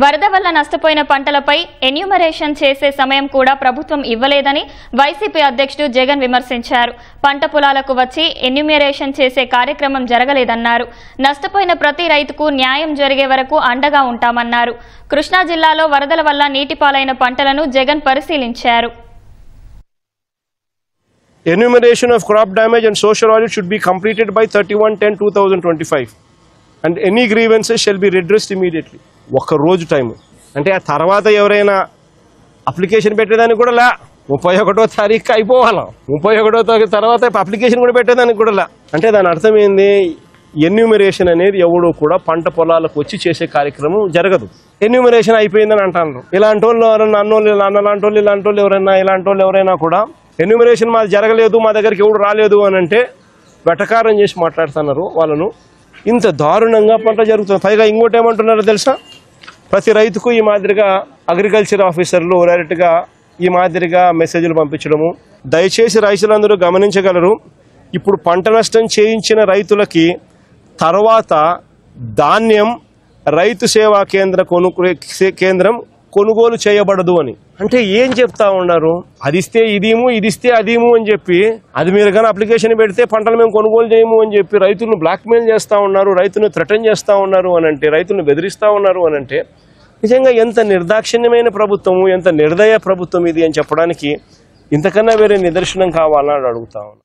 వరద వల్ల నష్టపోయిన పంటలపై ఎన్యూమరేషన్ చేసే సమయం కూడా ప్రభుత్వం ఇవ్వలేదని వైసీపీ అధ్యక్షుడు జగన్ విమర్శించారు. పంట పొలాలకు వచ్చి ఎన్యూమరేషన్ చేసే కార్యక్రమం జరగలేదన్నారు. నష్టపోయిన ప్రతి రైతుకు న్యాయం జరిగే వరకు అండగా ఉంటామన్నారు. కృష్ణా జిల్లాలో వరదల వల్ల నీటిపాలైన పంటలను జగన్ పరిశీలించారు. Enumeration of crop damage and social audit should be completed by 31/10/2025 and any grievances shall be redressed immediately. ఒక్క రోజు టైం అంటే ఆ తర్వాత ఎవరైనా అప్లికేషన్ పెట్టేదానికి కూడా లా 31వ తారీఖు అయిపోవాలా, 31వ తారీఖు తర్వాత అప్లికేషన్ కూడా పెట్టేదానికి కూడా లా. అంటే దాని అర్థం ఏంది, ఎన్యూమరేషన్ అనేది ఎవడో కూడా పంట పొలాలకు వచ్చి చేసే కార్యక్రమం జరగదు. ఎన్యూమరేషన్ అయిపోయిందని అంటారు. ఇలాంటి వాళ్ళు ఎవరైనా అన్నలాంటి వాళ్ళు ఇలాంటి వాళ్ళు ఎవరైనా కూడా ఎన్యూమరేషన్ మాది జరగలేదు, మా దగ్గరికి ఎవడు రాలేదు అని అంటే వెటకారం చేసి మాట్లాడుతున్నారు వాళ్ళను. ఇంత దారుణంగా పంట జరుగుతుంది. పైగా ఇంకోటి ఏమంటున్నారో తెలుసా, ప్రతి రైతుకు ఈ మాదిరిగా అగ్రికల్చర్ ఆఫీసర్లు డైరెక్ట్గా ఈ మాదిరిగా మెసేజ్లు పంపించడము. దయచేసి రైతులందరూ గమనించగలరు, ఇప్పుడు పంట నష్టం చేయించిన రైతులకి తర్వాత ధాన్యం రైతు సేవా కేంద్రం కొనుగోలు చేయబడదు అని. అంటే ఏం చెప్తా ఉన్నారు, అది ఇస్తే ఇదేమో ఇది ఇస్తే అదేమో అని చెప్పి, అది మీరు కానీ అప్లికేషన్ పెడితే పంటలు మేము కొనుగోలు చేయము అని చెప్పి రైతులను బ్లాక్మెయిల్ చేస్తూ ఉన్నారు, రైతులను థ్రెటన్ చేస్తూ ఉన్నారు అని అంటే, రైతులను బెదిరిస్తూ ఉన్నారు అని అంటే నిజంగా ఎంత నిర్దాక్షిణ్యమైన ప్రభుత్వము, ఎంత నిర్దయ ప్రభుత్వం ఇది అని చెప్పడానికి ఇంతకన్నా వేరే నిదర్శనం కావాలని అడుగుతా ఉన్నాను.